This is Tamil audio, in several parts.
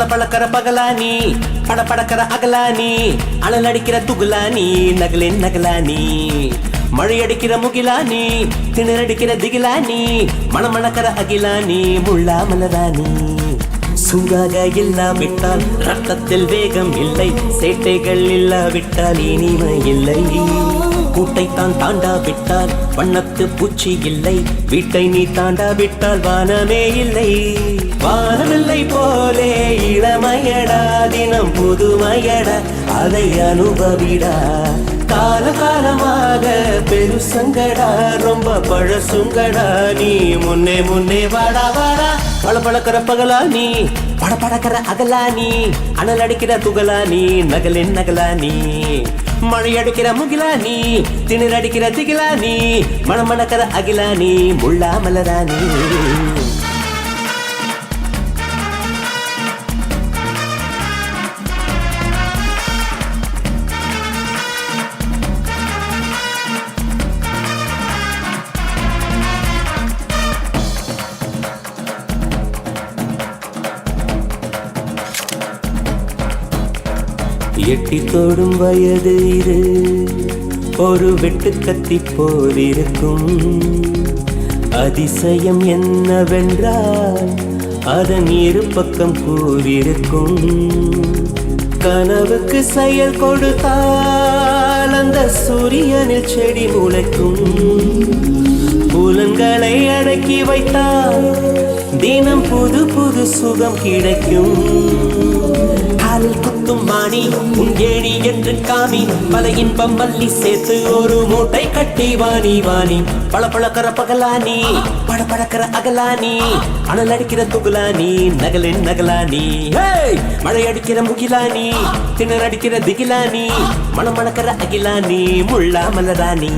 பளபளக்கிற பகலானி படபடக்கிற அகலானி அனல் அடிக்கிற துகுலானி நகலின் நகலானி மழை அடிக்கிற முகிலானி திணறடிக்கிற திகிலானி மணமணக்கிற அகிலானி முள்ளா மலரானி சூடாக இல்லாவிட்டால் ரத்தத்தில் வேகம் இல்லை சேட்டைகள் இல்லாவிட்டால் இனிமை இல்லை கூட்டைத்தான் தாண்டாவிட்டால் வண்ணத்து பூச்சி இல்லை வீட்டை நீ தாண்டாவிட்டால் வானமே இல்லை வானமில்லை போலே இளமையடா தினம் புதுமையடா அதை அனுபவிடா காலகாலமாக பெருசங்கடா ரொம்ப பழசுங்கடா நீ முன்னே முன்னே வாடா வாடா பளபளக்கிற பகலானி படபடக்கிற அகலானி அனல் அடிக்கிற துகலானி நகலின் நகலானி மழை அடிக்கிற முகிலானி திணறடிக்கிற திகிலானி மணமணக்கிற அகிலானி முள்ளா மலரானி எட்டி தோடும் வயது இது ஒரு வெட்டு கத்தி போலிருக்கும் அதிசயம் என்னவென்றால் அதன் இரு பக்கம் கூறியிருக்கும் கனவுக்கு செயல் கொடுத்தால் அந்த சூரியனில் செடி முளைக்கும் புலன்களை அடக்கி வைத்தால் தினம் புது புது சுகம் கிடைக்கும் காலில் குத்தும் மாணி உன் ஏணி என்று காமி பல இன்பம் மல்லி சேர்த்து ஒரு மூட்டை கட்டி வாணி வாணி பளபளக்கிற பகலானி படபடக்கிற அகலானி அனல் அடிக்கிற துகுலானி நகலின் நகலானி மழை அடிக்கிற முகிலானி திணறடிக்கிற திகிலானி மணமணக்கிற அகிலானி முள்ளா மலரானி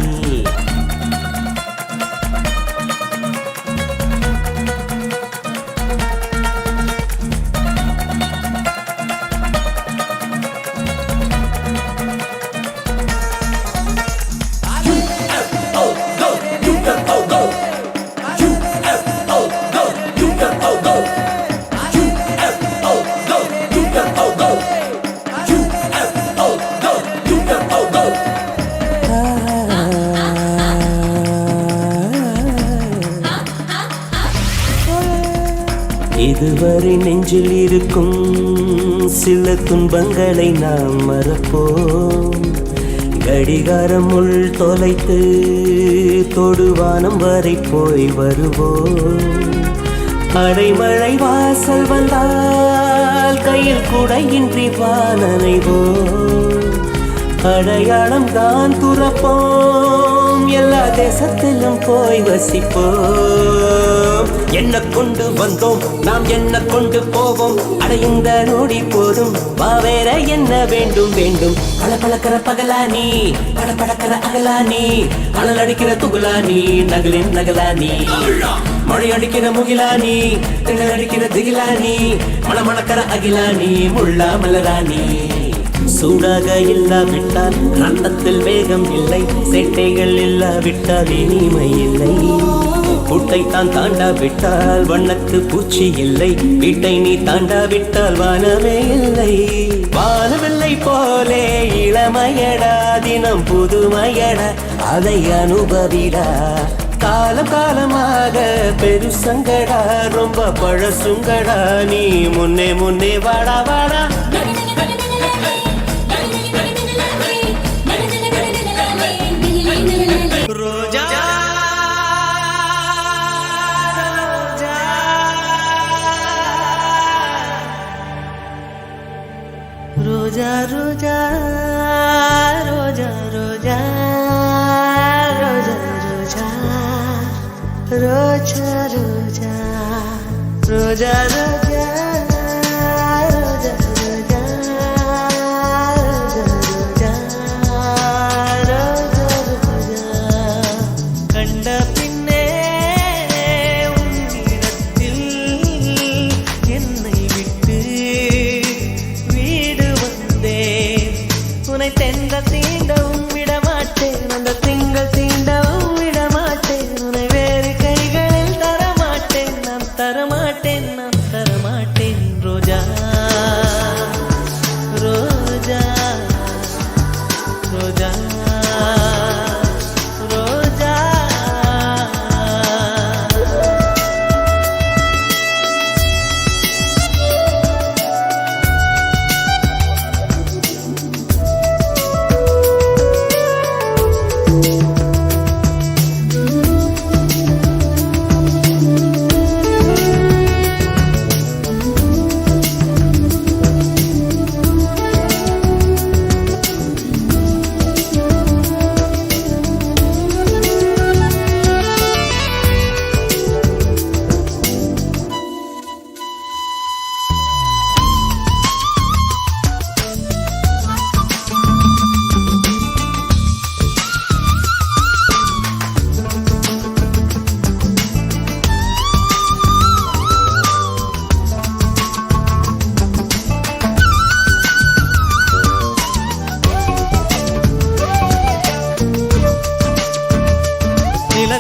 இதுவரை நெஞ்சில் இருக்கும் சில துன்பங்களை நாம் மறப்போம் கடிகாரம் உள் தொலைத்து தொடுவானம் வரை போய் வருவோம் அடைமழை வாசல் வந்தால் கையில் குடையின்றி வானனைவோம் அடையாளம் தான் துறப்போம் எல்லா தேசத்திலும் போய் வசிப்போம் என்ன கொண்டு வந்தோம் நாம் என்ன கொண்டு போவோம் அடைந்த நோடி போதும் வா வேற என்ன வேண்டும் வேண்டும் பளபளக்கிற பகலானி படபடக்கிற அகலானி அனல் அடிக்கிற துகுலானி நகலின் நகலானி மழை அடிக்கிற முகிலானி திணறடிக்கிற அடிக்கிற திகிலானி மணமணக்கிற அகிலானி முள்ளா மலரானி சூடாக இல்லாவிட்டால் ரத்தத்தில் வேகம் இல்லை சேட்டைகள் இல்லாவிட்டால் இனிமை இல்லை கூட்டைத்தான் தாண்டாவிட்டால் வண்ணத்து பூச்சி இல்லை வீட்டை நீ தாண்டாவிட்டால் வானமே இல்லை வானமில்லை போலே இளமையடா தினம் புதுமையடா அதை அனுபவிடா காலம் காலமாக பெருசங்கடா ரொம்ப பழசுங்கடா நீ முன்னே முன்னே வாடா வாடா ரோஜா ரோஜா ரோஜா ரோஜா ரோஜா ரோஜா ரோஜா ரோஜா ரோஜா ரோஜா தரமாட்டேன்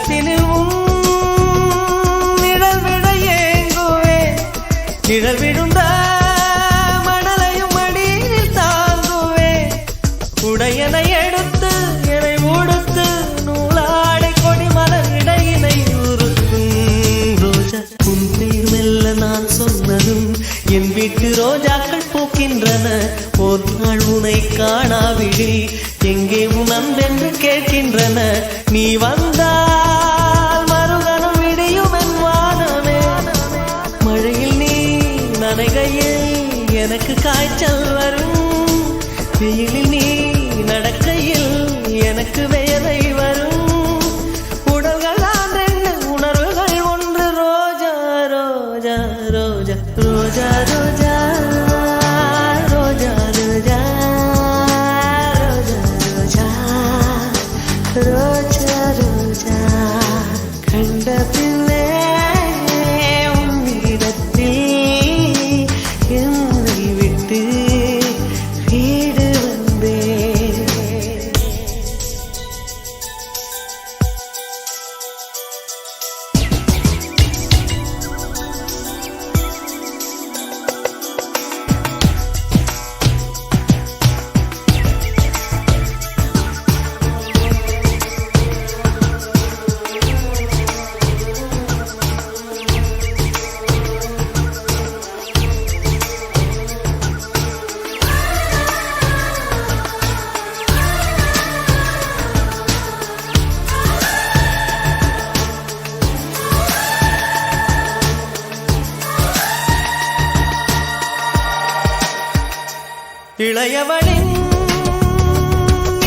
நிலத்தினில் நிழல் விட ஏங்குவே நிழல் விழுந்த மணலையும் மடியில் தாங்குவே உடையனை எடுத்து என்னை உடுத்து நூலாடை கொடி மலர் இடையினை உருக்கும் ரோஜா உன் பேர் மெல்ல நான் சொன்னதும் என் வீட்டு ரோஜாக்கள் பூக்கின்றன ஒரு நாள் உனை காணாவிடில் எங்கே உன் அன்பென்று கேட்கின்றன நீ வந்தால் மறுகணம் விடியும் என் வானமே மழையில் நீ நனைகையில் எனக்கு காய்ச்சல் வரும் வெயிலில் நீ நடக்கையில் எனக்கு வேலை வரும் உடல்கள் ஆண்டு உணர்வுகள் ஒன்று ரோஜா ரோஜா ரோஜா ரோஜா ரோஜா ரோஜா ரோஜா கண்ட பிள்ளை உன்னிடத்தில் என்னை விட்டு வீடு வந்தேன் இளையவளின்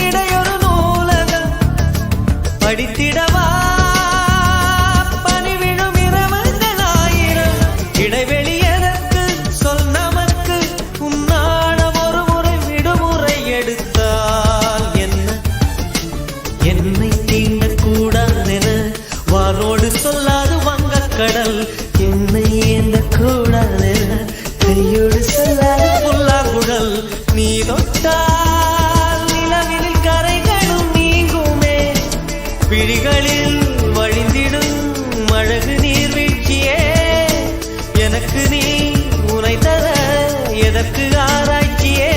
இடையொரு நூலகம் படித்திடவா பணிவிழும் இரவுகள் ஆயிரம் இடைவெளி எதற்கு சொல் நமக்கு உன்னாடம் ஒரு முறை விடுமுறை எடுத்தால் என்ன என்னை தீண்டக்கூடாதென வாரோடு சொல்லாது வங்கக்கடல் என்னை ஏந்தக்கூடாதென கையோடு சொல்லாது புல்லாங்குழல் நீ தொட்டால் நிலவில் கரைகளும் நீங்குமே விழிகளில் வழிந்திடும் அழகு நீர்வீழ்ச்சியே எனக்கு நீ உனை தர எதற்கு ஆராய்ச்சியே